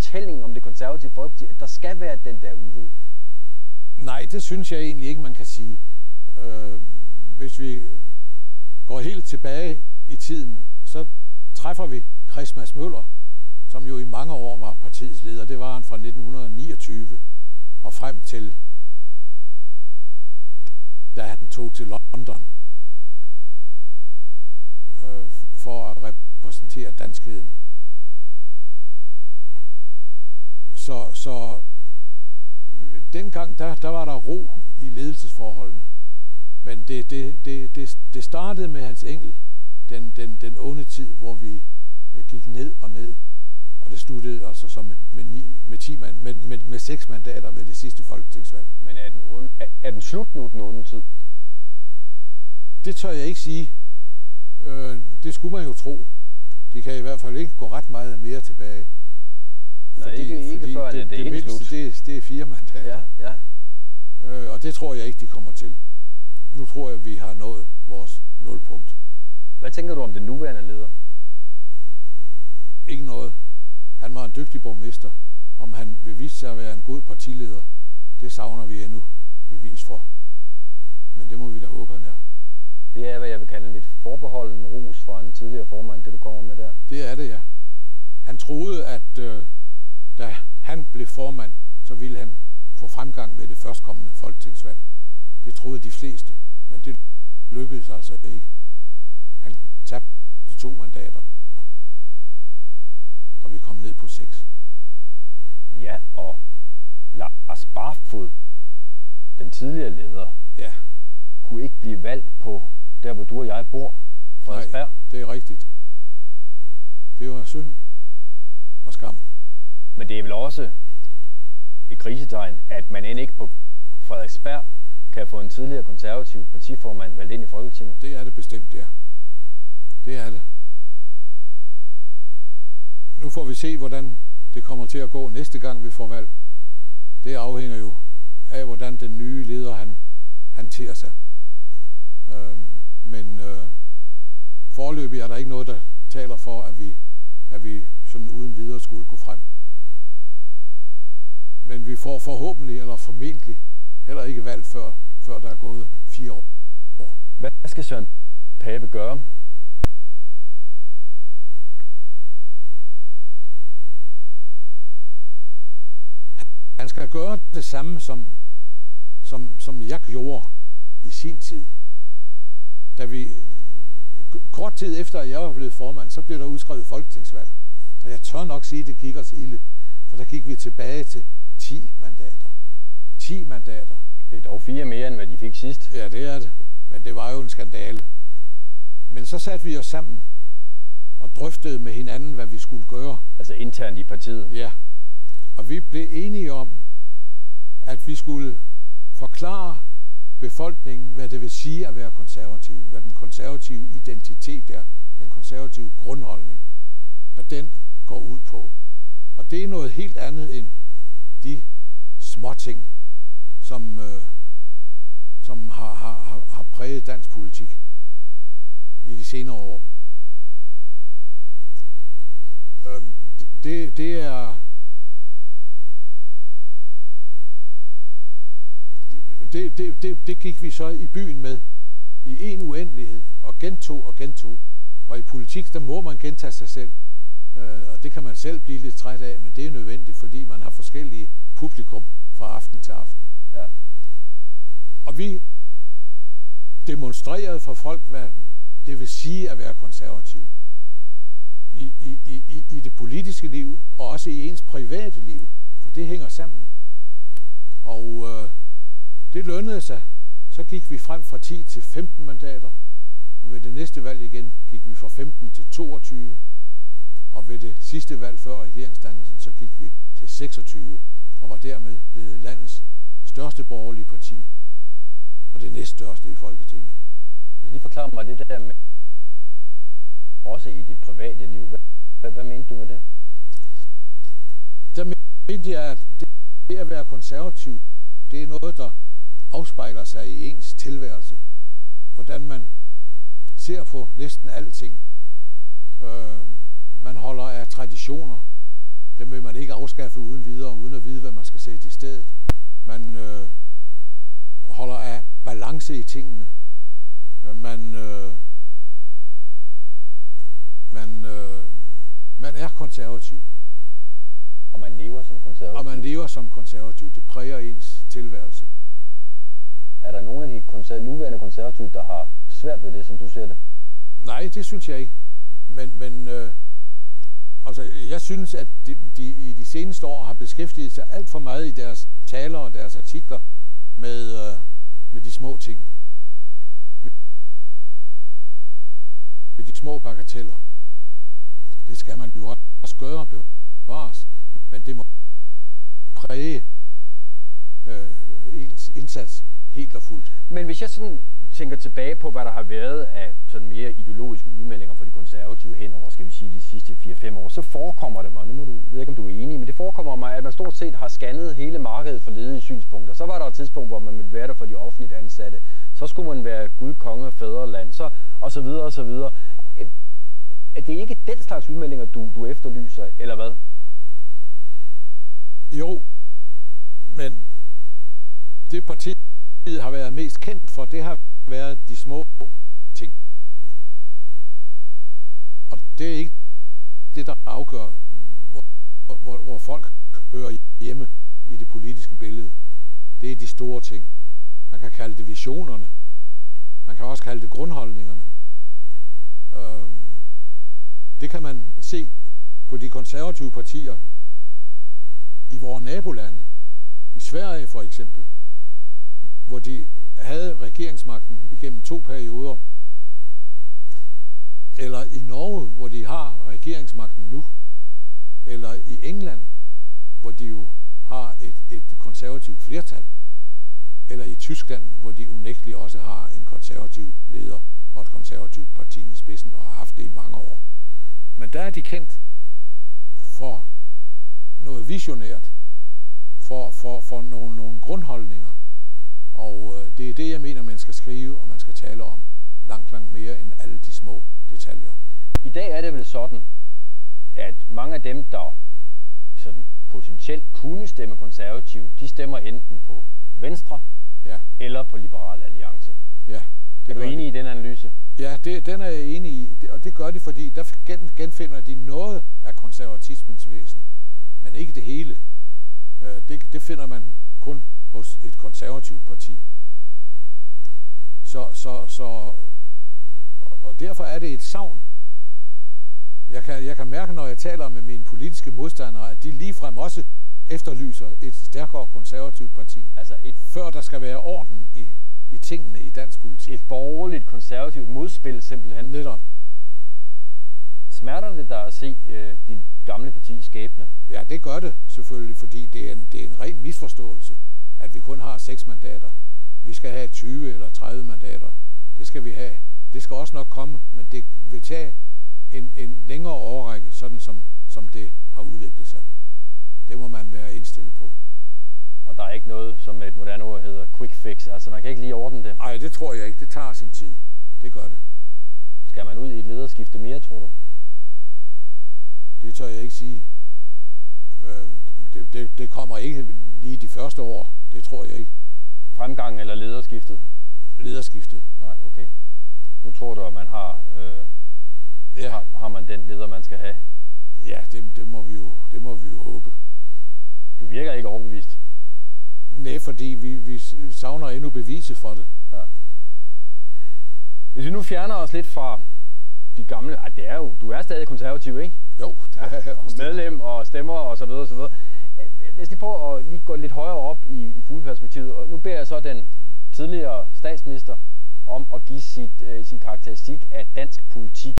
fortællingen om det konservative Folkeparti, at der skal være den der uro? Nej, det synes jeg egentlig ikke, man kan sige. Hvis vi går helt tilbage i tiden, så træffer vi Chris Mads Møller, som jo i mange år var partiets leder. Det var han fra 1929 og frem til, da han tog til London for at repræsentere danskheden. Så dengang, der var der ro i ledelsesforholdene. Men det startede med Hans Engell, den onde tid, hvor vi gik ned og ned. Og det sluttede altså så med 6 mandater ved det sidste folketingsvalg. Men er den slut nu, den onde tid? Det tør jeg ikke sige. Det skulle man jo tro. De kan i hvert fald ikke gå ret meget mere tilbage. Nej, ikke før det er helt slut. Det er 4 mandater. Ja. Og det tror jeg ikke, de kommer til. Nu tror jeg, vi har nået vores nulpunkt. Hvad tænker du om den nuværende leder? Ikke noget. Han var en dygtig borgmester. Om han vil vise sig at være en god partileder, det savner vi endnu bevis for. Men det må vi da håbe, han er. Det er, hvad jeg vil kalde en lidt forbeholden ros fra en tidligere formand, det du kommer med der. Det er det, ja. Han troede, at da han blev formand, så ville han få fremgang ved det førstkommende folketingsvalg. Det troede de fleste, men det lykkedes altså ikke. Han tabte 2 mandater, og vi kom ned på 6. Ja, og Lars Barfoed, den tidligere leder, ja, kunne ikke blive valgt på der, hvor du og jeg bor, Frederiksberg. Nej, det er rigtigt. Det var synd og skam. Men det er vel også et krisetegn, at man end ikke på Frederiksberg kan få en tidligere konservativ partiformand valgt ind i Folketinget. Det er det bestemt, ja. Det er det. Nu får vi se, hvordan det kommer til at gå næste gang, vi får valg. Det afhænger jo af, hvordan den nye leder han ter sig. Men foreløbig er der ikke noget, der taler for, at vi sådan uden videre skulle gå frem. Men vi får forhåbentlig eller formentlig heller ikke valg, før der er gået 4 år. Hvad skal Søren Pape gøre? Han skal gøre det samme, som jeg gjorde i sin tid. Da vi kort tid efter, at jeg var blevet formand, så blev der udskrevet folketingsvalg. Og jeg tør nok sige, at det gik os ilde, for der gik vi tilbage til 10 mandater. 10 mandater. Det er dog 4 mere, end hvad de fik sidst. Ja, det er det. Men det var jo en skandale. Men så satte vi os sammen og drøftede med hinanden, hvad vi skulle gøre. Altså internt i partiet? Ja. Og vi blev enige om, at vi skulle forklare befolkningen, hvad det vil sige at være konservativ. Hvad den konservative identitet er. Den konservative grundholdning. Hvad den går ud på. Og det er noget helt andet end de småting, som har præget dansk politik i de senere år. Det gik vi så i byen med i en uendelighed og gentog. Og i politik, der må man gentage sig selv. Og det kan man selv blive lidt træt af, men det er nødvendigt, fordi man har forskellige publikum fra aften til aften. Ja. Og vi demonstrerede for folk, hvad det vil sige at være konservativ. I det politiske liv, og også i ens private liv. For det hænger sammen. Og det lønnede sig. Så gik vi frem fra 10 til 15 mandater. Og ved det næste valg igen gik vi fra 15 til 22. Og ved det sidste valg før regeringsdannelsen, så gik vi til 26. Og var dermed blevet landets største borgerlige parti. Og det næststørste i Folketinget. Vil du lige forklare mig det der med, også i det private liv? Hvad mente du med det? Der mente jeg, at det at være konservativ, det er noget, der afspejler sig i ens tilværelse. Hvordan man ser på næsten alting. Man holder af traditioner. dem vil man ikke afskaffe uden videre, uden at vide, hvad man skal sætte i stedet. Man holder af balance i tingene. Man er konservativ. Og man lever som konservativ. Og man lever som konservativ. Det præger ens tilværelse. Er der nogle af de nuværende konservative, der har svært ved det, som du ser det? Nej, det synes jeg ikke. Men altså, jeg synes, at de i de seneste år har beskæftiget sig alt for meget i deres taler og deres artikler med de små ting. Med de små bagateller. Det skal man jo også gøre og bevares, men det må præge ens indsats helt og fuldt. Men hvis jeg sådan tænker tilbage på, hvad der har været af sådan mere ideologiske udmeldinger for de konservative hen over, skal vi sige, de sidste 4-5 år, så forekommer det mig, nu ved jeg ikke, om du er enig, men det forekommer mig, at man stort set har scannet hele markedet for ledige synspunkter. Så var der et tidspunkt, hvor man ville være der for de offentligt ansatte. Så skulle man være Gud, konge og fædreland, så og så videre og så videre. Er det ikke den slags udmeldinger, du efterlyser, eller hvad? Jo, men det partiet har været mest kendt for, det har været de små ting. Og det er ikke det, der afgør, hvor folk hører hjemme i det politiske billede. Det er de store ting. Man kan kalde det visionerne. Man kan også kalde det grundholdningerne. Det kan man se på de konservative partier i vores nabolande. I Sverige for eksempel, hvor de havde regeringsmagten igennem 2 perioder. Eller i Norge, hvor de har regeringsmagten nu. Eller i England, hvor de jo har et konservativt flertal. Eller i Tyskland, hvor de unægteligt også har en konservativ leder og et konservativt parti i spidsen og har haft det i mange år. Men der er de kendt for noget visionært, for nogle grundholdninger. Og det er det, jeg mener, man skal skrive og man skal tale om langt mere end alle de små detaljer. I dag er det vel sådan, at mange af dem, der sådan potentielt kunne stemme konservativt, de stemmer enten på Venstre eller på Liberal Alliance. Ja, er du enig i den analyse? Ja, den er jeg enig i, og det gør de, fordi der genfinder de noget af konservatismens væsen, men ikke det hele. Det finder man kun hos et konservativt parti. Og derfor er det et savn. Jeg kan mærke, når jeg taler med mine politiske modstandere, at de ligefrem også efterlyser et stærkere konservativt parti, altså før der skal være orden i tingene i dansk politik. Et borgerligt konservativt modspil simpelthen. Netop. Smerter det dig at se din gamle partis skæbne? Ja, det gør det selvfølgelig, fordi det er en ren misforståelse, at vi kun har 6 mandater. Vi skal have 20 eller 30 mandater. Det skal vi have. Det skal også nok komme, men det vil tage en længere årrække, sådan som det har udviklet sig. Det må man være indstillet på. Og der er ikke noget, som med et moderne ord hedder quick fix, altså man kan ikke lige ordne det? Nej, det tror jeg ikke. Det tager sin tid. Det gør det. Skal man ud i et lederskifte mere, tror du? Det tør jeg ikke sige. Det kommer ikke lige de første år. Det tror jeg ikke. Fremgang eller lederskiftet? Lederskiftet. Nej, okay. Nu tror du, at man har, har man den leder, man skal have? Ja, det må vi jo håbe. Du virker ikke overbevist? Nej, fordi vi savner endnu beviset for det. Ja. Hvis vi nu fjerner os lidt fra de gamle, det er jo, du er stadig konservativ, ikke? Jo, det er jeg. Og medlem og stemmer og så videre og så videre. Lad os lige prøve at lige gå lidt højere op i fugleperspektivet. Og nu beder jeg så den tidligere statsminister om at give sin karakteristik af dansk politik